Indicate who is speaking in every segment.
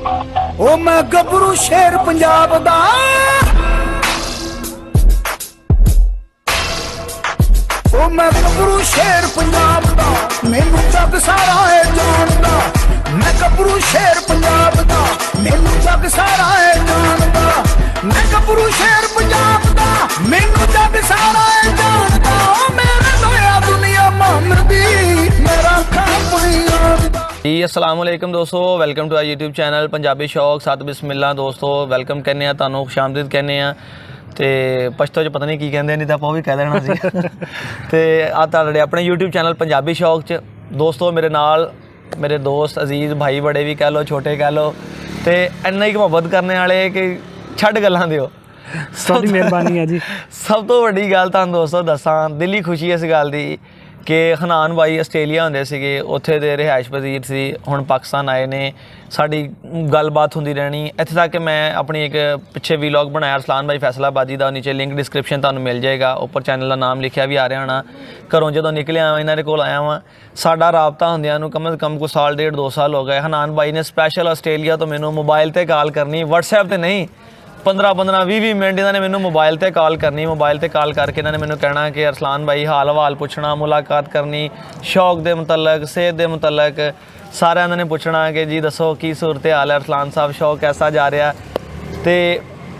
Speaker 1: ओ मैं गबरू शेर पंजाब दा, ओ मैं गबरू शेर पंजाब दा, मैनू जग सारा है जानदा। मैं गबरू शेर पंजाब दा, मैनू जग सारा है जानदा। मैं गबरू शेर पंजाब दा, मैनू जग सारा है जानदा। ओ मेरे लोया दुनिया मामदी, मेरा काम पंजाब दा।
Speaker 2: जी अस्सलाम वालेकुम दोस्तों, welcome to our YouTube channel Punjabi शौक साथ बिस्मिल्ला। दोस्तों वेलकम कहने तुहानू खुशामदीद कहने ते पछतो च पता नहीं की कहते, नहीं तो आप भी कह देना सी। ते तुहाडे अपने यूट्यूब चैनल पंजाबी शौक च दोस्तों मेरे नाल मेरे दोस्त अजीज़ भाई बड़े भी कह लो छोटे कह लो, तो इन्ना ही मुहब्बत करने वाले कि छड्ड गल्लां दिओ।
Speaker 3: साडी मेहरबानी है जी।
Speaker 2: सब तो वड्डी गल तुहानू दोस्तों दसां, दिली खुशी इस गल दी कि हनान भाई आस्ट्रेलिया होंदे सीगे, उत्थे दे रिहाइश पजीर सी, हुण पाकिस्तान आए ने, साडी गलबात होंदी रहनी। इत्थे तक कि मैं अपनी एक पिछे वीलॉग बनाया अरसलान भाई फैसलाबादी दा, नीचे लिंक डिस्क्रिप्शन तुहानू मिल जाएगा, उपर चैनल का नाम लिखिया भी आ रहा होना। घरों जदों निकलिया इन्हां दे कोल आया वां, साडा राबता होंदियां नूं कम से कम कोई साल डेढ़ 2 साल हो गए। हनान भाई ने स्पैशल आस्ट्रेलिया तो मैनू मोबाइल ते कॉल करनी, व्हाट्सएप ते नहीं, 15-15 20 मिनट इन्होंने मैंने मोबाइल ते कॉल करनी, मोबाइल ते कॉल करके इन्होंने मैंने कहना कि अरसलान भाई हाल हवाल पुछना, मुलाकात करनी, शौक दे मुतलक सेहत दे मुतलक सारा इन्होंने पुछना कि जी दसो की सूरत हाल है अरसलान साहब, शौक कैसा जा रहा। तो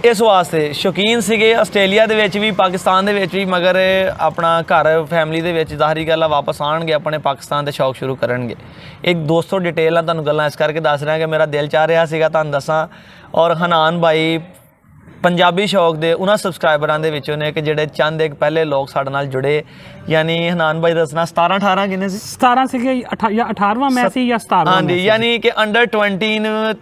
Speaker 2: इस वास्ते शौकीन सीगे आस्ट्रेलिया दे विच भी पाकिस्तान दे विच भी, मगर अपना घर फैमिली दे विच ज़ाहरी गल वापस आएंगे अपने पाकिस्तान दे शौक शुरू करेंगे। एक दोस्तों डिटेल तुहानू गल्लां इस करके दस रहा कि मेरा दिल चाह रहा सीगा तुहानू दसां। और हनान भाई पंजाबी शौक दे उन्हां सबसक्राइबरां दे विचों ने कि जिहड़े चंद एक पहले लोग साडे नाल जुड़े, यानी हनान भाई दसना 17-18 किन्ने सी
Speaker 3: 17 सीगे या 18वां मैं सी या 17वां।
Speaker 2: हाँ जी, यानी कि अंडर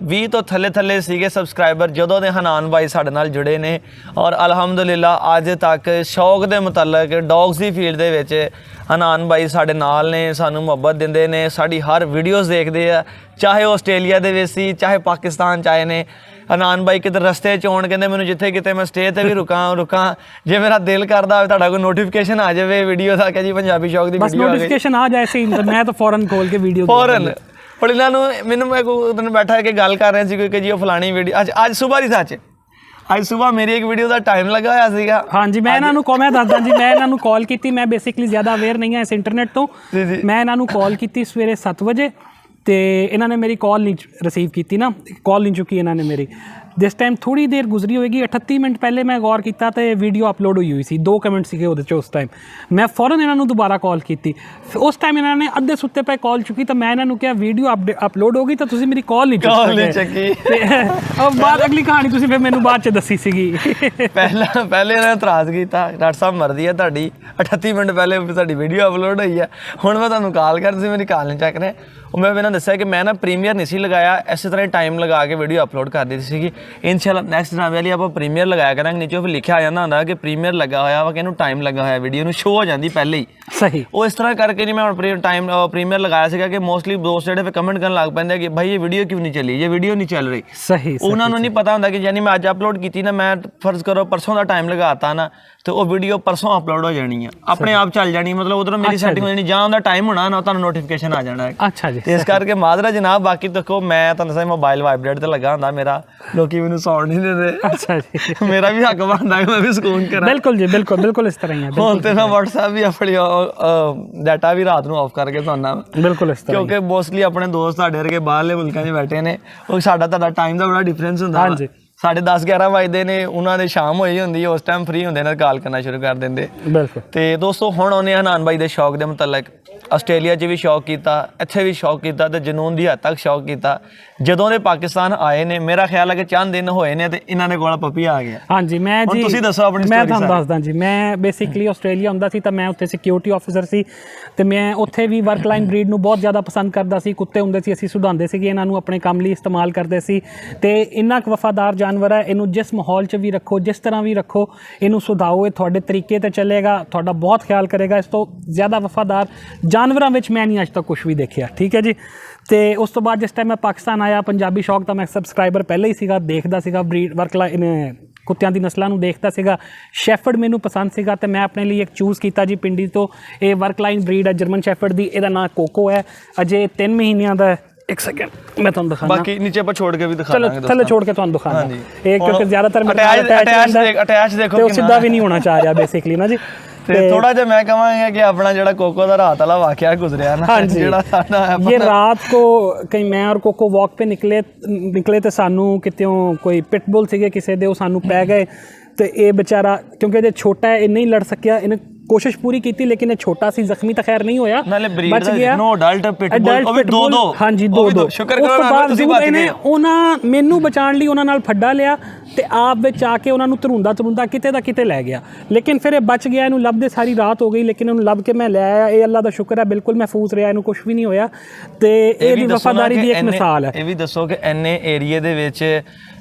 Speaker 2: 20 तो थले सीगे सबसक्राइबर जदों दे हनान भाई साडे नाल जुड़े ने। और अलहमदुलिल्लाह अज तक शौक दे मुतलक डॉग्स दी फील्ड दे विच हनान भाई साडे नाल ने, सानू मुहब्बत दिंदे ने, साडी हर वीडियोज़ देखदे आ, चाहे आस्ट्रेलिया दे विच सी चाहे पाकिस्तान चाहे ने। हनान भाई किते रस्ते च होण कहंदे मैनूं जिथे किते मैं स्टे ते भी रुकां जे मेरा दिल करदा होवे तुहाडा कोई नोटिफिकेशन आ जावे वीडियो दा कि जी पंजाबी शौक दी वीडियो आ गई,
Speaker 3: नोटिफिकेशन आ जाए सी मैं तो फौरन खोल के वीडियो
Speaker 2: फौरन। पर इन्हां नूं मैनूं मैं कोई उदन बैठा के गल कर रहे सी कि जी ओह फलानी वीडियो अज सुबह दी सच अज सुबह मेरी एक वीडियो का टाइम लगा होया सीगा।
Speaker 3: हाँ जी, मैं इन्हों मैं दसदा जी, मैं इन्हों कॉल की, मैं बेसिकली ज़्यादा अवेयर नहीं है इस इंटरनेट तो। मैं इन्हों कॉल की सवेरे 7 बजे, तो इन्होंने मेरी कॉल नहीं रिसीव की ना, कॉल नहीं चुकी इन्होंने मेरी। जिस टाइम थोड़ी देर गुजरी होएगी 38 मिनट पहले मैं गौर किया तो वीडियो अपलोड हुई सी, 2 कमेंट सीगे उस टाइम। मैं फौरन इन्होंने दोबारा कॉल की, उस टाइम इन्होंने अद्धे सुत्ते पे कॉल चुकी, तो मैं इन्होंने क्या वीडियो अपलोड हो गई तो तुसीं मेरी कॉल नहीं चुकी। और बाद अगली कहानी तुसीं फिर मैनूं बाद च दसी सीगी।
Speaker 2: पहले इन्होंने इतराज़ किया डॉक्टर साहब मर्जी है तुहाडी, 38 मिनट पहले तुहाडी वीडियो अपलोड हुई है, हुण मैं तुहानूं कॉल कर, तुसीं मेरी कॉल नहीं चक रहे। और मैं इन्होंने दस्सिया कि मैं ना प्रीमियर नहीं सी लगाया, इस तरह टाइम लगा के वीडियो अपलोड कर दी सी। इंशाल्लाह नैक्सट टाइम वाली आप प्रीमियर लगाया करेंगे, नीचे फिर लिखा आ जाता होंदा कि प्रीमियर लगा होया वा, कि इहनूं टाइम लगा होया, वीडियो शो हो जाती पहले ही
Speaker 3: सही।
Speaker 2: वो इस तरह करके नहीं मैं हुण टाइम प्रीमियर लगाया सीगा कि मोस्टली दोस्त जिहड़े कमेंट करन लग पैंदे कि भाई ये वीडियो क्यों नहीं चली, ये वीडियो नहीं चल रही।
Speaker 3: सही
Speaker 2: उन्होंने नहीं पता होंदा कि यानी मैं अज अपलोड की ना, मैं फर्ज करो परसों का टाइम लगाता ना, तो वो वीडियो परसों अपलोड हो जानी है, अपने आप चल जानी, मतलब उधरों मेरी सैटिंग हो जानी, जहाँ उनका टाइम होना ना तुहानूं नोटिफिकेशन आ जाना है।
Speaker 3: अच्छा जी,
Speaker 2: इस करके माजरा जनाब। बाकी देखो मैं तुहानूं दस्सां मोबाइल वाइब्रेट ते लगा होंदा मेरा, लोकी मैनूं साउंड नहीं देते।
Speaker 3: अच्छा जी,
Speaker 2: मेरा भी हक बनदा है मैं भी सुकून करा।
Speaker 3: बिल्कुल जी, बिल्कुल इस तरह ही है।
Speaker 2: हुण ते मैं व्हाट्सएप भी अपनी डाटा भी रात नूं ऑफ करके सौंदा,
Speaker 3: बिल्कुल इस तरह,
Speaker 2: क्योंकि मोस्टली अपने दोस्त साडे वर्गे बाहरले मुल्कां 'च बैठे ने, ਉਹ ਸਾਡਾ ਤੁਹਾਡਾ टाइम ਦਾ बड़ा डिफरेंस ਹੁੰਦਾ।
Speaker 3: ਹਾਂਜੀ,
Speaker 2: 10:30-11 ਵਜਦੇ ਨੇ, ਉਹਨਾਂ ਦੇ ਸ਼ਾਮ ਹੋਈ ਹੁੰਦੀ ਹੈ, ਉਸ ਟਾਈਮ ਫ੍ਰੀ ਹੁੰਦੇ ਨੇ, ਕਾਲ ਕਰਨਾ ਸ਼ੁਰੂ ਕਰ ਦਿੰਦੇ।
Speaker 3: ਬਿਲਕੁਲ।
Speaker 2: ਤੇ ਦੋਸਤੋ ਹੁਣ ਉਹਨੇ ਹਨਾਨ ਬਾਈ ਦੇ ਸ਼ੌਕ ਦੇ ਮੁਤਲਕ ਆਸਟ੍ਰੇਲੀਆ 'ਚ ਵੀ ਸ਼ੌਕ ਕੀਤਾ, ਇੱਥੇ ਵੀ ਸ਼ੌਕ ਕੀਤਾ, ਤੇ ਜਨੂਨ ਦੀ ਹੱਦ ਤੱਕ ਸ਼ੌਕ ਕੀਤਾ। ਜਦੋਂ ਦੇ ਪਾਕਿਸਤਾਨ ਆਏ ਨੇ, ਮੇਰਾ ਖਿਆਲ ਹੈ ਕਿ ਚੰਦ ਦਿਨ ਹੋਏ ਨੇ ਤੇ ਇਹਨਾਂ ਦੇ ਕੋਲ ਪੱਪੀ ਆ ਗਿਆ।
Speaker 3: हाँ जी, मैं जी
Speaker 2: ਤੁਸੀਂ ਦੱਸੋ ਆਪਣੀ
Speaker 3: मैं
Speaker 2: ਸਟੋਰੀ।
Speaker 3: ਤੁਹਾਨੂੰ ਦੱਸਦਾ ਜੀ, ਮੈਂ ਬੇਸਿਕਲੀ ਆਸਟ੍ਰੇਲੀਆ ਹੁੰਦਾ ਸੀ ਤਾਂ ਮੈਂ ਉੱਥੇ ਸਿਕਿਉਰਿਟੀ ਆਫੀਸਰ ਸੀ, ਤੇ ਮੈਂ ਉੱਥੇ ਵੀ ਵਰਕ ਲਾਈਨ ਬਰੀਡ ਨੂੰ ਬਹੁਤ ਜ਼ਿਆਦਾ ਪਸੰਦ ਕਰਦਾ ਸੀ। ਕੁੱਤੇ ਹੁੰਦੇ ਸੀ, ਅਸੀਂ ਸੁਧਾਉਂਦੇ ਸੀਗੇ ਇਹਨਾਂ ਨੂੰ, ਆਪਣੇ ਕੰਮ ਲਈ ਇਸਤੇਮਾਲ ਕਰਦੇ ਸੀ। ਤੇ ਇੰਨਾ ਕੁ ਵਫਾਦਾਰ ਜਾਨਵਰ ਹੈ, ਇਹਨੂੰ ਜਿਸ ਮਾਹੌਲ 'ਚ ਵੀ ਰੱਖੋ, ਜਿਸ ਤਰ੍ਹਾਂ ਵੀ ਰੱਖੋ, ਇਹਨੂੰ ਸੁਧਾਓ, ਇਹ ਤੁਹਾਡੇ ਤਰੀਕੇ 'ਤੇ ਚੱਲੇਗਾ, ਤੁਹਾਡਾ ਬਹੁਤ ਖਿਆਲ ਕਰੇਗਾ। ਇਸ ਤੋਂ ਜ਼ਿਆਦਾ ਵਫਾਦਾਰ ਜਾਨਵਰਾਂ ਵਿੱਚ ਮੈਂ ਨਹੀਂ ਅੱਜ ਤੱਕ ਕੁਛ ਵੀ ਦੇਖਿਆ। ਠੀਕ ਹੈ ਜੀ। ਤੇ ਉਸ ਤੋਂ ਬਾਅਦ ਜਿਸ ਟਾਈਮ ਮੈਂ ਪਾਕਿਸਤਾਨ ਆਇਆ, ਪੰਜਾਬੀ ਸ਼ੌਕ ਤਾਂ ਮੈਂ ਸਬਸਕ੍ਰਾਈਬਰ ਪਹਿਲਾਂ ਹੀ ਸੀਗਾ, ਦੇਖਦਾ ਸੀਗਾ ਬਰੀਡ ਵਰਕ ਲਾਈਨ ਕੁੱਤਿਆਂ ਦੀ ਨਸਲਾਂ ਨੂੰ ਦੇਖਦਾ ਸੀਗਾ। ਸ਼ੈਫਰਡ ਮੈਨੂੰ ਪਸੰਦ ਸੀਗਾ ਤੇ ਮੈਂ ਆਪਣੇ ਲਈ ਇੱਕ ਚੂਜ਼ ਕੀਤਾ ਜੀ ਪਿੰਡੀ ਤੋਂ। ਇਹ ਵਰਕ ਲਾਈਨ ਬਰੀਡ ਹੈ ਜਰਮਨ ਸ਼ੈਫਰਡ ਦੀ, ਇਹਦਾ ਨਾਂ ਕੋਕੋ ਹੈ। ਅਜੇ 3 ਮਹੀਨਿਆਂ ਦਾ ਇੱਕ ਸੈਕਿੰਡ ਮੈਂ ਤੁਹਾਨੂੰ ਦਿਖਾਣਾ,
Speaker 2: ਬਾਕੀ ਨੀਚੇ ਆਪਾਂ ਛੋੜ ਕੇ ਵੀ ਦਿਖਾ
Speaker 3: ਚਲੋ
Speaker 2: ਦਾਂਗੇ
Speaker 3: ਥੱਲੇ ਛੋੜ ਕੇ ਤੁਹਾਨੂੰ ਦਿਖਾਣਾ।
Speaker 2: ਹਾਂਜੀ।
Speaker 3: ਇਹ ਕਿਉਂਕਿ ਜ਼ਿਆਦਾਤਰ
Speaker 2: ਅਟੈਚ ਦੇਖੋ
Speaker 3: ਤੇ ਉਹ ਸਿੱਧਾ ਵੀ ਨਹੀਂ ਹੋਣਾ ਚਾਹ ਰਿਹਾ ਬੇਸਿਕਲੀ ਨਾ ਜੀ।
Speaker 2: ਤੇ ਥੋੜਾ ਜਿਹਾ ਮੈਂ ਕਹਾਂਗਾ ਕਿ ਆਪਣਾ ਜਿਹੜਾ ਕੋਕੋ ਦਾ ਰਾਤ ਵਾਲਾ ਵਾਕਿਆ ਗੁਜ਼ਰਿਆ ਨਾ, ਜਿਹੜਾ ਸਾਡਾ
Speaker 3: ये रात को कहीं मैं और कोको वॉक पे निकले ਤੇ ਸਾਨੂੰ ਕਿਤੇੋਂ ਕੋਈ ਪਿਟਬੁਲ ਸੀਗੇ ਕਿਸੇ ਦੇ, ਉਹ ਸਾਨੂੰ ਪੈ ਗਏ ਤੇ ਇਹ ਵਿਚਾਰਾ ਕਿਉਂਕਿ ਜੇ ਛੋਟਾ ਹੈ ਇਹ ਨਹੀਂ ਲੜ ਸਕਿਆ, ਇਹਨੇ ਕੋਸ਼ਿਸ਼ ਪੂਰੀ ਕੀਤੀ ਲੇਕਿਨ ਇਹ ਛੋਟਾ ਸੀ, ਜ਼ਖਮੀ ਤਾਂ ਖੈਰ ਨਹੀਂ ਹੋਇਆ,
Speaker 2: ਨਾਲੇ ਬਰੀਡ
Speaker 3: ਬਚ
Speaker 2: ਦਾ
Speaker 3: ਗਿਆ।
Speaker 2: ਨੋ ਅਡਲਟ ਪਿਟਬੁਲ, ਉਹ ਵੀ ਦੋ
Speaker 3: ਹਾਂਜੀ ਦੋ
Speaker 2: ਸ਼ੁਕਰ ਕਰੋ ਨਾ ਤੁਸੀਂ ਬਚ ਗਏ।
Speaker 3: ਉਹਨਾਂ ਮੈਨੂੰ ਬਚਾਉਣ ਲਈ ਉਹਨਾਂ ਨਾਲ ਫੱਡਾ ਲਿਆ ਤੇ ਆਪ ਵਿੱਚ ਆ ਕੇ ਉਹਨਾਂ ਨੂੰ ਧਰੁੰਦਾ ਕਿਤੇ ਦਾ ਕਿਤੇ ਲੈ ਗਿਆ, ਲੇਕਿਨ ਫਿਰ ਇਹ ਬਚ ਗਿਆ। ਇਹਨੂੰ ਲੱਭਦੇ ਸਾਰੀ ਰਾਤ ਹੋ ਗਈ ਲੇਕਿਨ ਇਹਨੂੰ ਲੱਭ ਕੇ ਮੈਂ ਲੈ ਆਇਆ। ਇਹ ਅੱਲਾ ਦਾ ਸ਼ੁਕਰ ਹੈ, ਬਿਲਕੁਲ ਮਹਿਫੂਜ਼ ਰਿਹਾ, ਇਹਨੂੰ ਕੁਝ ਵੀ ਨਹੀਂ ਹੋਇਆ ਤੇ ਇਹਦੀ ਵਫਾਦਾਰੀ ਦੀ ਇੱਕ ਮਿਸਾਲ ਹੈ।
Speaker 2: ਇਹ ਵੀ ਦੱਸੋ ਕਿ ਇੰਨੇ ਏਰੀਏ ਦੇ ਵਿੱਚ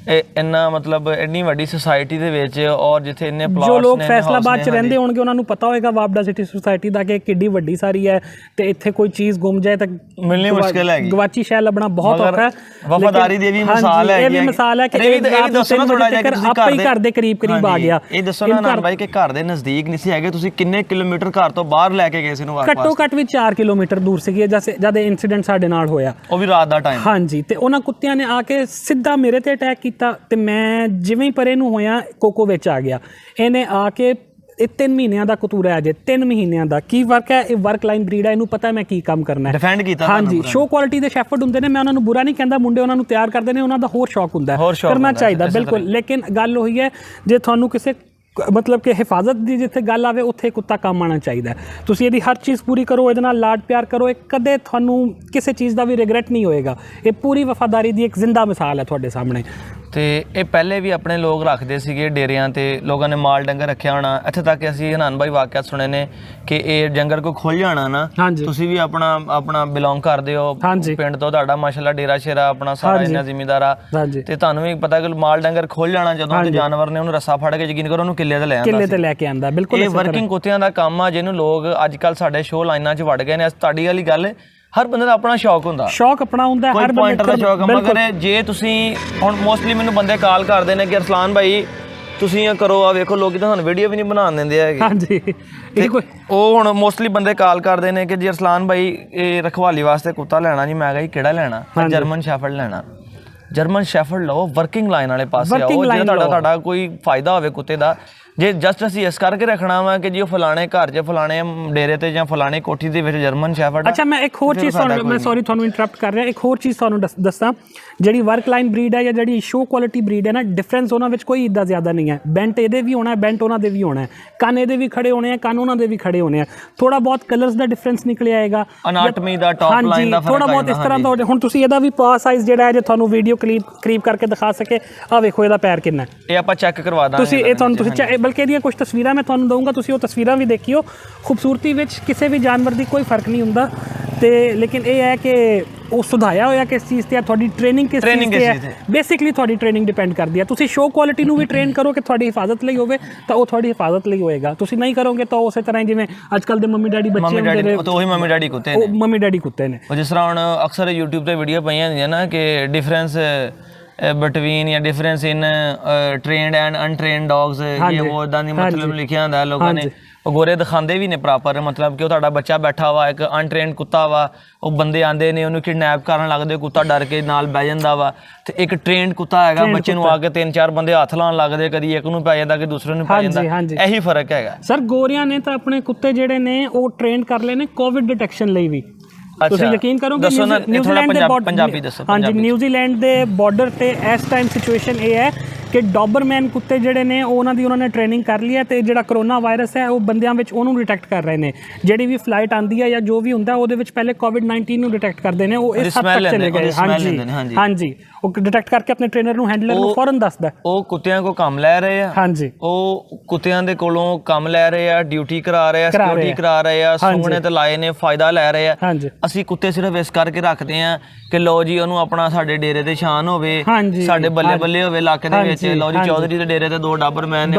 Speaker 2: ਇੰਨਾ ਮਤਲਬ ਇੰਨੀ ਵੱਡੀ ਸੁਸਾਇਟੀ ਦੇ ਵਿੱਚ ਔਰ ਜਿੱਥੇ ਇੰਨੇ ਪਲਾਟਸ ਨੇ,
Speaker 3: ਜੋ ਲੋਕ ਫੈਸਲਾਬਾਦ ਚ ਰਹਿੰਦੇ ਹੋਣਗੇ ਉਹਨਾਂ ਨੂੰ ਪਤਾ ਹੋਏਗਾ ਵਾਪਡਾ ਸਿਟੀ ਸੁਸਾਇਟੀ ਦਾ ਕਿ ਕਿੱਡੀ ਵੱਡੀ ਸਾਰੀ ਹੈ ਤੇ ਇੱਥੇ ਕੋਈ ਚੀਜ਼ ਗੁੰਮ ਜਾਏ ਤਾਂ
Speaker 2: ਮਿਲਣੀ ਮੁਸ਼ਕਿਲ ਹੈਗੀ,
Speaker 3: ਗਵਾਚੀ ਸ਼ੈ ਲੱਭਣਾ ਬਹੁਤ ਔਖਾ ਹੈ।
Speaker 2: ਵਫਾਦਾਰੀ ਦੀ ਵੀ ਮਿਸਾਲ ਹੈ,
Speaker 3: ਇਹ ਵੀ ਮਿਸਾਲ ਹੈ ਕਿ ਇਹ ਦੱਸੋ ਨਾ ਥੋੜਾ ਜਿਹਾ ਕਿ ਆਪੇ ਹੀ ਘਰ ਦੇ ਕਰੀਬ ਆ ਗਿਆ।
Speaker 2: ਇਹ ਦੱਸੋ ਨਾ ਨਾਨ ਭਾਈ ਕਿ ਘਰ ਦੇ ਨਜ਼ਦੀਕ ਨਹੀਂ ਸੀ ਹੈਗੇ, ਤੁਸੀਂ ਕਿੰਨੇ ਕਿਲੋਮੀਟਰ ਘਰ ਤੋਂ ਬਾਹਰ ਲੈ ਕੇ ਗਏ ਸੀ ਨੂੰ?
Speaker 3: ਘੱਟੋ ਘੱਟ ਵੀ 4 ਕਿਲੋਮੀਟਰ ਦੂਰ ਸੀਗੀ ਜਦ ਇਹ ਇਨਸੀਡੈਂਟ ਸਾਡੇ ਨਾਲ ਹੋਇਆ,
Speaker 2: ਉਹ ਵੀ ਰਾਤ ਦਾ ਟਾਈਮ।
Speaker 3: ਹਾਂਜੀ, ਤੇ ਉਹਨਾਂ ਕੁੱਤਿਆਂ ਨੇ ਆ ਕੇ ਸਿੱਧਾ ਮੇਰੇ ਤੇ ਅਟੈਕ ਕੀਤਾ ਤੇ ਮੈਂ ਜਿਵੇਂ ਹੀ ਪਰੇ ਨੂੰ ਹੋਇਆ ਕੋਕੋ ਵਿੱਚ ਆ ਗਿਆ। ਇਹਨੇ ਆ ਕੇ ਇਹ 3 ਮਹੀਨਿਆਂ ਦਾ ਕਤੂਰਾ ਹੈ, ਅਜੇ 3 ਮਹੀਨਿਆਂ ਦਾ। ਕੀ ਵਰਕ ਹੈ? ਇਹ ਵਰਕ ਲਾਈਨ ਬਰੀਡ ਹੈ, ਇਹਨੂੰ ਪਤਾ ਮੈਂ ਕੀ ਕੰਮ ਕਰਨਾ ਹੈ।
Speaker 2: ਡਿਫੈਂਡ ਕੀਤਾ
Speaker 3: ਹਾਂਜੀ, ਸ਼ੋ ਕੁਆਲਿਟੀ ਦੇ ਸ਼ੈਫਰਡ ਹੁੰਦੇ ਨੇ, ਮੈਂ ਉਹਨਾਂ ਨੂੰ ਬੁਰਾ ਨਹੀਂ ਕਹਿੰਦਾ, ਮੁੰਡੇ ਉਹਨਾਂ ਨੂੰ ਤਿਆਰ ਕਰਦੇ ਨੇ, ਉਹਨਾਂ ਦਾ ਹੋਰ ਸ਼ੌਕ ਹੁੰਦਾ ਹੈ, ਕਰਨਾ ਚਾਹੀਦਾ ਬਿਲਕੁਲ। ਲੇਕਿਨ ਗੱਲ ਉਹੀ ਹੈ ਜੇ ਤੁਹਾਨੂੰ ਕਿਸੇ ਮਤਲਬ ਕਿ ਹਿਫਾਜ਼ਤ ਦੀ ਜਿੱਥੇ ਗੱਲ ਆਵੇ ਉੱਥੇ ਕੁੱਤਾ ਕੰਮ ਆਉਣਾ ਚਾਹੀਦਾ। ਤੁਸੀਂ ਇਹਦੀ ਹਰ ਚੀਜ਼ ਪੂਰੀ ਕਰੋ, ਇਹਦੇ ਨਾਲ ਲਾਡ ਪਿਆਰ ਕਰੋ, ਇਹ ਕਦੇ ਤੁਹਾਨੂੰ ਕਿਸੇ ਚੀਜ਼ ਦਾ ਵੀ ਰਿਗਰੈਟ ਨਹੀਂ ਹੋਏਗਾ। ਇਹ ਪੂਰੀ ਵਫਾਦਾਰੀ ਦੀ ਇੱਕ ਜ਼ਿੰਦਾ ਮਿਸਾਲ ਹੈ ਤੁਹਾਡੇ ਸਾਹਮਣੇ।
Speaker 2: ਤੇ ਇਹ ਪਹਿਲੇ ਵੀ ਆਪਣੇ ਲੋਕ ਰੱਖਦੇ ਸੀਗੇ ਡੇਰਿਆਂ ਤੇ, ਲੋਕਾਂ ਨੇ ਮਾਲ ਡੰਗਰ ਰੱਖਿਆ ਹੋਣਾ। ਇੱਥੇ ਤੱਕ ਅਸੀਂ ਹਨਾਨ ਭਾਈ ਵਾਕਿਆ ਸੁਣੇ ਨੇ ਕਿ ਇਹ ਜੰਗਲ ਕੋ ਖੁੱਲ ਜਾਣਾ ਨਾ, ਤੁਸੀਂ ਵੀ ਆਪਣਾ ਬਿਲੋਂਗ ਕਰਦੇ ਹੋ ਪਿੰਡ ਤੋਂ, ਤੁਹਾਡਾ ਮਾਸ਼ਾਅੱਲਾ ਡੇਰਾ ਸ਼ੇਰਾ ਆਪਣਾ ਸਾਰਾ ਇੰਨਾ ਜ਼ਿਮੀਂਦਾਰ ਆ, ਤੇ ਤੁਹਾਨੂੰ ਵੀ ਪਤਾ ਕਿ ਮਾਲ ਡੰਗਰ ਖੁੱਲ ਜਾਣਾ ਜਦੋਂ ਤੇ ਜਾਨਵਰ ਨੇ ਉਹਨੂੰ ਰੱਸਾ ਫੜ ਕੇ ਯਕੀਨ ਕਰੋ ਉਹਨੂੰ ਕਿੱਲੇ ਤੇ ਲੈ ਕੇ ਆਂਦਾ। ਬਿਲਕੁਲ ਇਹ ਵਰਕਿੰਗ ਕੁੱਤਿਆਂ ਦਾ ਕੰਮ ਆ ਜਿਹਨੂੰ ਲੋਕ ਅੱਜ ਕੱਲ ਸਾਡੇ ਸ਼ੋਅ ਲਾਈਨਾਂ 'ਚ ਵੜ ਗਏ ਨੇ। ਤੁਹਾਡੀ ਵਾਲੀ ਗੱਲ, ਹਰ ਬੰਦੇ ਦਾ ਆਪਣਾ ਸ਼ੌਕ ਹੁੰਦਾ,
Speaker 3: ਸ਼ੌਕ ਆਪਣਾ ਹੁੰਦਾ,
Speaker 2: ਹਰ ਪੁਆਇੰਟਰ ਦਾ ਸ਼ੌਕ। ਮਗਰ ਜੇ ਤੁਸੀਂ ਹੁਣ ਮੋਸਟਲੀ ਮੈਨੂੰ ਬੰਦੇ ਕਾਲ ਕਰਦੇ ਨੇ ਕਿ ਅਰਸਲਾਨ ਭਾਈ ਤੁਸੀਂ ਇਹ ਕਰੋ, ਆ ਵੇਖੋ ਲੋਕੀ ਤਾਂ ਤੁਹਾਨੂੰ ਵੀਡੀਓ ਵੀ ਨਹੀਂ ਬਣਾਉਣ ਦਿੰਦੇ ਹੈਗੇ। ਹਾਂਜੀ, ਉਹ ਹੁਣ ਮੋਸਟਲੀ ਬੰਦੇ ਕਾਲ ਕਰਦੇ ਨੇ ਕਿ ਜੀ ਅਰਸਲਾਨ ਭਾਈ ਇਹ ਰਖਵਾਲੀ ਵਾਸਤੇ ਕੁੱਤਾ ਲੈਣਾ ਜੀ। ਮੈਂ ਕਿਹਾ ਜੀ ਕਿਹੜਾ ਲੈਣਾ? ਜਰਮਨ ਸ਼ੈਫਰਡ ਲੈਣਾ। ਜਰਮਨ ਸ਼ੈਫਰਡ ਲਓ, ਵਰਕਿੰਗ ਲਾਈਨ ਵਾਲੇ ਪਾਸੇ ਆਓ, ਜੇ ਤੁਹਾਡਾ ਕੋਈ ਫਾਇਦਾ ਹੋਵੇ ਕੁੱਤੇ ਦਾ। ਜੇ ਜਸਟ ਅਸੀਂ ਇਸ ਕਰਕੇ ਰੱਖਣਾ ਵਾ ਕਿ ਜੀ ਉਹ ਫਲਾਣੇ ਘਰ 'ਚ ਫਲਾਣੇ ਡੇਰੇ ਤੇ ਜਾਂ ਫਲਾਣੇ ਕੋਠੀ ਦੇ ਵਿੱਚ ਜਰਮਨ ਸ਼ੈਫਰਡ। ਅੱਛਾ, ਮੈਂ ਇੱਕ ਹੋਰ ਚੀਜ਼ ਤੁਹਾਨੂੰ, ਮੈਂ ਸੌਰੀ ਤੁਹਾਨੂੰ ਇੰਟਰਪਟ ਕਰ ਰਿਹਾ, ਇੱਕ ਹੋਰ ਚੀਜ਼ ਤੁਹਾਨੂੰ ਦੱਸਾਂ। ਜਿਹੜੀ ਵਰਕ ਲਾਈਨ ਬਰੀਡ ਹੈ ਜਾਂ ਜਿਹੜੀ ਸ਼ੋ ਕੁਆਲਿਟੀ ਬਰੀਡ ਹੈ ਨਾ, ਡਿਫਰੈਂਸ ਉਹਨਾਂ ਵਿੱਚ ਕੋਈ ਇੱਦਾਂ ਜ਼ਿਆਦਾ ਨਹੀਂ ਹੈ। ਬੈਂਟ ਇਹਦੇ ਵੀ ਹੋਣਾ, ਬੈਂਟ ਉਹਨਾਂ ਦੇ ਵੀ ਹੋਣਾ ਹੈ, ਕੰਨ ਇਹਦੇ ਵੀ ਖੜੇ ਹੋਣੇ ਆ, ਕੰਨ ਉਹਨਾਂ ਦੇ ਵੀ ਖੜੇ ਹੋਣੇ ਆ। ਥੋੜਾ ਬਹੁਤ ਕਲਰਸ ਦਾ ਡਿਫਰੈਂਸ ਨਿਕਲ ਆਏਗਾ, ਅਨਾਟਮੀ ਦਾ, ਟੌਪ ਲਾਈਨ ਦਾ, ਥੋੜਾ ਬਹੁਤ ਇਸ ਤਰ੍ਹਾਂ ਦਾ। ਹੁਣ ਤੁਸੀਂ ਇਹਦਾ ਵੀ ਪਾ ਸਾਈਜ਼ ਜਿਹੜਾ ਹੈ ਜੇ ਤੁਹਾਨੂੰ ਵੀਡੀਓ ਕਰੀਬ ਕਰਕੇ ਦਿਖਾ ਸਕੇ, ਆਹ ਵੇਖੋ ਇਹਦਾ ਪੈਰ ਕਿੰਨਾ, ਇਹ ਆਪਾਂ ਚੈੱਕ ਕਰਵਾ ਦਾਂਗੇ। ਤੁਸੀਂ ਇਹ ਤੁਹਾਨੂੰ ਤੁਸੀਂ ਬਲਕਿ ਇਹਦੀਆਂ ਕੁਝ ਤਸਵੀਰਾਂ ਮੈਂ ਤੁਹਾਨੂੰ ਦਊਂਗਾ, ਤੁਸੀਂ ਉਹ ਤਸਵੀਰਾਂ ਵੀ ਦੇਖਿਓ। ਖੂਬਸੂਰਤੀ ਵਿੱਚ ਕਿਸੇ ਵੀ ਜਾਨਵਰ ਦੀ ਕੋਈ ਫਰਕ ਨਹੀਂ ਹੁੰਦਾ ਤੇ ਲੇਕਿਨ ਇਹ ਹੈ ਕਿ ਉਹ ਸੁਧਾਇਆ ਹੋਇਆ ਕਿਸ ਚੀਜ਼ ਤੇ ਹੈ, ਤੁਹਾਡੀ ਟ੍ਰੇਨਿੰਗ ਕਿਸ ਚੀਜ਼ ਤੇ ਹੈ। ਬੇਸਿਕਲੀ ਤੁਹਾਡੀ ਟ੍ਰੇਨਿੰਗ ਡਿਪੈਂਡ ਕਰਦੀ ਹੈ। ਤੁਸੀਂ ਸ਼ੋ ਕੁਆਲਿਟੀ ਨੂੰ ਵੀ ਟ੍ਰੇਨ ਕਰੋ ਕਿ ਤੁਹਾਡੀ ਹਿਫਾਜ਼ਤ ਲਈ ਹੋਵੇ ਤਾਂ ਉਹ ਤੁਹਾਡੀ ਹਿਫਾਜ਼ਤ ਲਈ ਹੋਏਗਾ। ਤੁਸੀਂ ਨਹੀਂ ਕਰੋਗੇ ਤਾਂ ਉਸੇ ਤਰ੍ਹਾਂ ਜਿਵੇਂ ਅੱਜ ਕੱਲ ਦੇ ਮੰਮੀ ਡੈਡੀ ਬੱਚੇ ਹੁੰਦੇ ਨੇ, ਉਹ ਉਹੀ ਮੰਮੀ ਡੈਡੀ ਕੁੱਤੇ ਨੇ, ਮੰਮੀ ਡੈਡੀ ਕੁੱਤੇ ਨੇ। ਜਿਸ ਤਰ੍ਹਾਂ ਹੁਣ ਅਕਸਰ YouTube ਤੇ ਵੀਡੀਓ ਪਈਆਂ ਹੁੰਦੀਆਂ ਨਾ ਕਿ ਡਿਫਰੈਂਸ ਬਿਟਵੀਨ ਜਾਂ difference in trained and untrained dogs, ਇਹ ਉਹ ਇਦਾਂ ਦੀ ਮਤਲਬ ਲਿਖਿਆ ਹੁੰਦਾ ਲੋਕਾਂ ਨੇ। ਉਹ ਗੋਰੇ ਦਿਖਾਉਂਦੇ ਵੀ ਨੇ ਪ੍ਰੋਪਰ, ਮਤਲਬ ਕਿ ਉਹ ਤੁਹਾਡਾ ਬੱਚਾ ਬੈਠਾ ਵਾ, ਇੱਕ ਅਨਟ੍ਰੇਨਡ ਕੁੱਤਾ ਵਾ, ਉਹ ਬੰਦੇ ਆਉਂਦੇ ਨੇ ਉਹਨੂੰ ਕਿਡਨੈਪ ਕਰਨ ਲੱਗਦੇ, ਕੁੱਤਾ ਡਰ ਕੇ ਨਾਲ ਬਹਿ ਜਾਂਦਾ ਵਾ। ਤੇ ਇੱਕ ਟ੍ਰੇਨਡ ਕੁੱਤਾ ਹੈਗਾ, ਬੱਚੇ ਨੂੰ ਆ ਕੇ 3-4 ਬੰਦੇ ਹੱਥ ਲਾਉਣ ਲੱਗਦੇ, ਕਦੀ ਇੱਕ ਨੂੰ ਪੈ ਜਾਂਦਾ ਕਿ ਦੂਸਰੇ ਨੂੰ ਪੈ ਜਾਂਦਾ। ਇਹੀ ਫਰਕ ਹੈਗਾ ਸਰ। ਗੋਰਿਆਂ ਨੇ ਤਾਂ ਆਪਣੇ ਕੁੱਤੇ ਜਿਹੜੇ ਨੇ ਉਹ ਟ੍ਰੇਨ ਕਰ ਲਏ ਨੇ ਕੋਵਿਡ ਡਿਟੈਕਸ਼ਨ ਲਈ ਵੀ। ਤੁਸੀਂ ਯਕੀਨ ਕਰੋਗੇ ਨਿਊਜ਼ੀਲੈਂਡ ਦੇ ਪੰਜਾਬੀ ਦੱਸੋ। ਹਾਂਜੀ, ਨਿਊਜ਼ੀਲੈਂਡ ਦੇ ਬਾਰਡਰ ਤੇ ਇਸ ਟਾਈਮ ਸਿਚੁਏਸ਼ਨ ਇਹ ਹੈ ਕਿ ਡੋਬਰਮੈਨ ਕੁੱਤੇ ਜਿਹੜੇ ਨੇ ਉਹਨਾਂ ਨੇ ਟ੍ਰੇਨਿੰਗ ਕਰ ਲਈ ਹੈ ਤੇ ਜਿਹੜਾ ਕਰੋਨਾ ਵਾਇਰਸ ਹੈ ਉਹ ਬੰਦਿਆਂ ਵਿੱਚ ਉਹਨੂੰ ਡਿਟੈਕਟ ਕਰ ਰਹੇ ਨੇ। ਜਿਹੜੀ ਵੀ ਫਲਾਈਟ ਆਉਂਦੀ ਹੈ ਜਾਂ ਜੋ ਵੀ ਹੁੰਦਾ ਉਹਦੇ ਵਿੱਚ ਪਹਿਲੇ ਕੋਵਿਡ-19 ਨੂੰ ਡਿਟੈਕਟ ਕਰਦੇ ਨੇ। ਉਹ ਇਸ ਹੱਦ ਤੱਕ ਚਲੇ ਗਏ। ਹਾਂਜੀ, ਉਹ ਡਿਟੈਕਟ ਕਰਕੇ ਆਪਣੇ ਟ੍ਰੇਨਰ ਨੂੰ, ਹੈਂਡਲਰ ਨੂੰ ਫੌਰਨ ਦੱਸਦਾ। ਉਹ ਕੁੱਤਿਆਂ ਕੋਲ ਕੰਮ ਲੈ ਰਹੇ ਆ। ਹਾਂਜੀ, ਉਹ ਕੁੱਤਿਆਂ ਦੇ ਕੋਲੋਂ ਕੰਮ ਲੈ ਰਹੇ ਆ, ਡਿਊਟੀ ਕਰਾ ਰਹੇ ਆ, ਸਿਕਿਉਰਿਟੀ ਕਰਾ ਰਹੇ ਆ, ਸੋਹਣੇ ਤੇ ਲਾਏ ਨੇ, ਫਾਇਦਾ ਲੈ ਰਹੇ ਆ। ਅਸੀਂ ਕੁੱਤੇ ਸਿਰਫ ਇਸ ਕਰਕੇ ਰੱਖਦੇ ਆ ਕਿ ਲੋ ਜੀ ਉਹਨੂੰ ਆਪਣਾ ਸਾਡੇ ਡੇਰੇ ਤੇ ਸ਼ਾਨ ਹੋਵੇ, ਸਾਡੇ ਬੱਲੇ ਬੱਲੇ ਹੋਵੇ ਇਲਾਕੇ ਦੇ ਵਿੱਚ। ਲੋ ਜੀ ਚੌਧਰੀ ਦੇ ਡੇਰੇ ਤੇ 2 ਡਾਬਰਮੈਨ ਨੇ,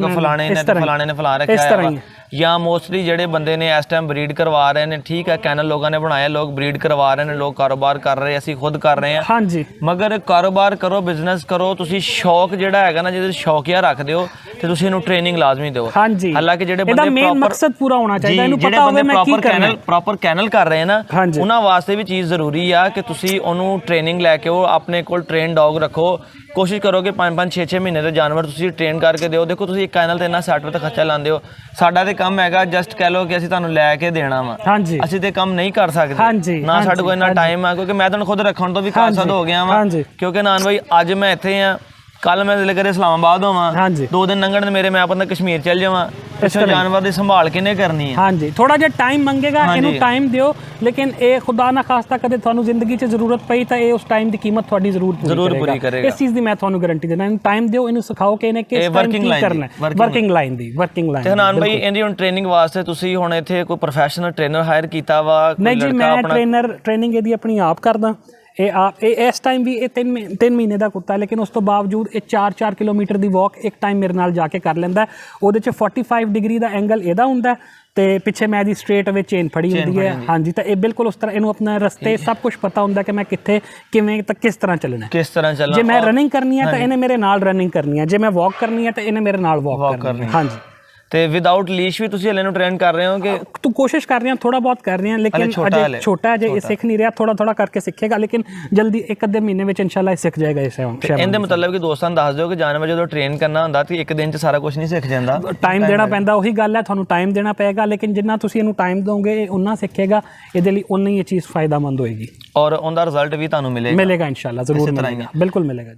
Speaker 2: ਫਲਾਣੇ ਨੇ ਫਲਾਣੇ ਨੇ ਫਲਾ ਰੱਖਿਆ ਹੈ। ਜਾਂ ਮੋਸਟਲੀ ਜਿਹੜੇ ਬੰਦੇ ਨੇ ਇਸ ਟਾਈਮ ਬਰੀਡ ਕਰਵਾ ਰਹੇ ਨੇ, ਠੀਕ ਹੈ ਕੈਨਲ ਲੋਕਾਂ ਨੇ ਬਣਾਇਆ, ਲੋਕ ਬਰੀਡ ਕਰਵਾ ਰਹੇ ਨੇ, ਲੋਕ ਕਾਰੋਬਾਰ ਕਰ ਰਹੇ, ਅਸੀਂ ਖੁਦ ਕਰ ਰਹੇ ਹਾਂ।
Speaker 3: ਹਾਂਜੀ
Speaker 2: ਮਗਰ ਕਾਰੋਬਾਰ ਕਰੋ, ਬਿਜ਼ਨਸ ਕਰੋ, ਤੁਸੀਂ ਸ਼ੌਕ ਜਿਹੜਾ ਹੈਗਾ ਨਾ, ਜਿਹਦੇ ਸ਼ੌਕੀਆ ਰੱਖਦੇ ਹੋ ਤੇ ਤੁਸੀਂ ਇਹਨੂੰ ਟ੍ਰੇਨਿੰਗ ਲਾਜ਼ਮੀ ਦਿਓ।
Speaker 3: ਹਾਂਜੀ
Speaker 2: ਹਾਲਾਂਕਿ ਜਿਹੜੇ
Speaker 3: ਇਹਦਾ
Speaker 2: ਬੰਦੇ
Speaker 3: ਮੇਨ ਮਕਸਦ ਪੂਰਾ ਹੋਣਾ ਚਾਹੀਦਾ, ਇਹਨੂੰ
Speaker 2: ਜਿਹੜੇ
Speaker 3: ਪਤਾ ਹੋਵੇ
Speaker 2: ਬੰਦੇ
Speaker 3: ਮੈਂ ਕੀ ਕਰਨਾ ਹੈ।
Speaker 2: ਪ੍ਰੋਪਰ ਕੈਨਲ ਕਰ ਰਹੇ ਨਾ,
Speaker 3: ਹਾਂਜੀ।
Speaker 2: ਉਹਨਾਂ ਵਾਸਤੇ ਵੀ ਚੀਜ਼ ਜ਼ਰੂਰੀ ਆ ਕਿ ਤੁਸੀਂ ਉਹਨੂੰ ਟ੍ਰੇਨਿੰਗ ਲੈ ਕੇ ਉਹ ਆਪਣੇ ਕੋਲ ਟ੍ਰੇਨ ਡੌਗ ਰੱਖੋ। ਕੋਸ਼ਿਸ਼ ਕਰੋ ਕਿ 5-5 6-6 ਮਹੀਨੇ ਦੇ ਜਾਨਵਰ ਤੁਸੀਂ ਟ੍ਰੇਨ ਕਰਕੇ ਦਿਓ। ਦੇਖੋ ਤੁਸੀਂ ਇੱਕ ਕੈਨਲ ਤੇ ਇੰਨਾ 60 ਰੁਪਏ ਦਾ ਖਰਚਾ ਲਾਉਂਦੇ ਹੋ, ਸਾਡਾ ਤੇ ਕੰਮ ਹੈਗਾ ਜਸਟ ਕਹਿ ਲਓ ਕਿ ਅਸੀਂ ਤੁਹਾਨੂੰ ਲੈ ਕੇ ਦੇਣਾ ਵਾ।
Speaker 3: ਹਾਂਜੀ
Speaker 2: ਅਸੀਂ ਤੇ ਕੰਮ ਨਹੀਂ ਕਰ ਸਕਦੇ
Speaker 3: ਹਾਂਜੀ,
Speaker 2: ਨਾ, ਸਾਡੇ ਕੋਲ ਇੰਨਾ ਟਾਈਮ ਆ, ਕਿਉਂਕਿ ਮੈਂ ਤੁਹਾਨੂੰ ਖੁਦ ਰੱਖਣ ਤੋਂ ਵੀ ਕਾਸਦ ਹੋ ਗਿਆ ਵਾ।
Speaker 3: ਹਾਂਜੀ।
Speaker 2: ਕਿਉਂਕਿ ਨਾਨ ਭਾਈ ਅੱਜ ਮੈਂ ਇੱਥੇ ਆ, ਕੱਲ ਮੈਂ ਦਿਲ ਕਰੇ ਇਸਲਾਮਾਬਾਦ ਹੋਵਾਂ,
Speaker 3: ਹਾਂਜੀ।
Speaker 2: 2 ਦਿਨ ਲੰਘਣ ਮੇਰੇ ਮੈਂ ਆਪਣਾ ਕਸ਼ਮੀਰ ਚੱਲ ਜਾਵਾਂ, ਪਿੱਛੋਂ ਜਾਨਵਰ ਦੀ ਸੰਭਾਲ ਕਿਹਨੇ ਕਰਨੀ ਹੈ।
Speaker 3: ਹਾਂਜੀ ਥੋੜਾ ਜਿਹਾ ਟਾਈਮ ਮੰਗੇਗਾ, ਇਹਨੂੰ ਟਾਈਮ ਦਿਓ, ਲੇਕਿਨ ਇਹ ਖੁਦਾ ਨਾ ਖਾਸਤਾ ਕਦੇ ਤੁਹਾਨੂੰ ਜ਼ਿੰਦਗੀ 'ਚ ਜ਼ਰੂਰਤ ਪਈ ਤਾਂ ਇਹ ਉਸ ਟਾਈਮ ਦੀ ਕੀਮਤ ਤੁਹਾਡੀ ਜ਼ਰੂਰ ਪੂਰੀ ਕਰੇਗਾ। ਇਸ ਚੀਜ਼ ਦੀ ਮੈਂ ਤੁਹਾਨੂੰ ਗਾਰੰਟੀ ਦਿੰਦਾ। ਇਹਨੂੰ ਟਾਈਮ ਦਿਓ, ਇਹਨੂੰ ਸਿਖਾਓ ਕਿ ਇਹਨੇ ਕਿਸ ਟਾਈਮ ਕੀ ਕਰਨਾ ਹੈ, ਵਰਕਿੰਗ ਲਾਈਨ ਦੀ
Speaker 2: ਤੇ ਹਨਾਨ ਭਾਈ ਇਹਦੀ ਹੁਣ ਟ੍ਰੇਨਿੰਗ ਵਾਸਤੇ ਤੁਸੀਂ ਹੁਣ ਇੱਥੇ ਕੋਈ ਪ੍ਰੋਫੈਸ਼ਨਲ ਟ੍ਰੇਨਰ ਹਾਇਰ ਕੀਤਾ ਵਾ?
Speaker 3: ਨਹੀਂ ਜੀ, ਮੈਂ ਟ੍ਰੇਨਿੰਗ ਇਹਦੀ ਆਪਣੀ ਆਪ ਕਰਦਾ। ਇਹ ਇਸ ਟਾਈਮ ਵੀ ਇਹ 3 ਮਹੀਨੇ ਦਾ ਕੁੱਤਾ, ਲੇਕਿਨ ਉਸ ਤੋਂ ਬਾਵਜੂਦ ਇਹ 4 ਕਿਲੋਮੀਟਰ ਦੀ ਵਾਕ ਇੱਕ ਟਾਈਮ ਮੇਰੇ ਨਾਲ ਜਾ ਕੇ ਕਰ ਲੈਂਦਾ। ਉਹਦੇ 'ਚ 45 ਡਿਗਰੀ ਦਾ ਐਂਗਲ ਇਹਦਾ ਹੁੰਦਾ ਤੇ ਪਿੱਛੇ ਮੈਂ ਇਹਦੀ ਸਟ੍ਰੇਟ ਵਿੱਚ ਚੇਨ ਫੜੀ ਹੁੰਦੀ ਹੈ। ਹਾਂਜੀ ਤਾਂ ਇਹ ਬਿਲਕੁਲ ਉਸ ਤਰ੍ਹਾਂ, ਇਹਨੂੰ ਆਪਣਾ ਰਸਤੇ ਸਭ ਕੁਝ ਪਤਾ ਹੁੰਦਾ ਕਿ ਮੈਂ ਕਿੱਥੇ ਕਿਵੇਂ ਤਾਂ ਕਿਸ ਤਰ੍ਹਾਂ ਚੱਲਣਾ।
Speaker 2: ਜੇ
Speaker 3: ਮੈਂ ਰਨਿੰਗ ਕਰਨੀ ਹੈ ਤਾਂ ਇਹਨੇ ਮੇਰੇ ਨਾਲ ਰਨਿੰਗ ਕਰਨੀ ਹੈ, ਜੇ ਮੈਂ ਵਾਕ ਕਰਨੀ ਹੈ ਤਾਂ ਇਹਨੇ ਮੇਰੇ ਨਾਲ ਵਾਕ ਕਰਨੀ ਹੈ। ਹਾਂਜੀ
Speaker 2: ਤੇ ਵਿਦਆਊਟ ਲੀਸ਼ ਵੀ ਤੁਸੀਂ ਹਲੇ ਨੂੰ ਟ੍ਰੇਨ ਕਰ ਰਹੇ ਹੋ ਕਿ
Speaker 3: ਤੂੰ ਕੋਸ਼ਿਸ਼ ਕਰ ਰਹੇ ਹਾਂ, ਥੋੜਾ ਬਹੁਤ ਕਰ ਰਹੇ ਹਾਂ, ਲੇਕਿਨ ਅਜੇ ਛੋਟਾ ਹੈ, ਜੇ ਇਹ ਸਿੱਖ ਨਹੀਂ ਰਿਹਾ, ਥੋੜਾ ਕਰਕੇ ਸਿੱਖੇਗਾ, ਲੇਕਿਨ ਜਲਦੀ 1-2 ਮਹੀਨੇ ਵਿੱਚ ਇਨਸ਼ਾਅੱਲਾ ਇਹ ਸਿੱਖ ਜਾਏਗਾ।
Speaker 2: ਇਹਦੇ ਮਤਲਬ ਕਿ ਦੋਸਤਾਂ ਨੂੰ ਦੱਸ ਦਿਓ ਕਿ ਜਾਨਵਰ ਜਦੋਂ ਟ੍ਰੇਨ ਕਰਨਾ ਹੁੰਦਾ ਤੇ ਇੱਕ ਦਿਨ 'ਚ ਸਾਰਾ ਕੁਝ ਨਹੀਂ ਸਿੱਖ ਜਾਂਦਾ,
Speaker 3: ਟਾਈਮ ਦੇਣਾ ਪੈਂਦਾ। ਉਹੀ ਗੱਲ ਹੈ, ਤੁਹਾਨੂੰ ਟਾਈਮ ਦੇਣਾ ਪਏਗਾ, ਲੇਕਿਨ ਜਿੰਨਾ ਤੁਸੀਂ ਇਹਨੂੰ ਟਾਈਮ ਦੋਗੇ ਉਨਾ ਸਿੱਖੇਗਾ, ਇਹਦੇ ਲਈ ਉਨੀ ਇਹ ਚੀਜ਼ ਫਾਇਦਾਮੰਦ ਹੋਏਗੀ
Speaker 2: ਔਰ ਉਹਦਾ ਰਿਜ਼ਲਟ ਵੀ ਤੁਹਾਨੂੰ ਮਿਲੇਗਾ
Speaker 3: ਇਨਸ਼ਾਅੱਲਾ, ਜ਼ਰੂਰ ਮਿਲੇਗਾ, ਬਿਲਕੁਲ ਮਿਲੇਗਾ।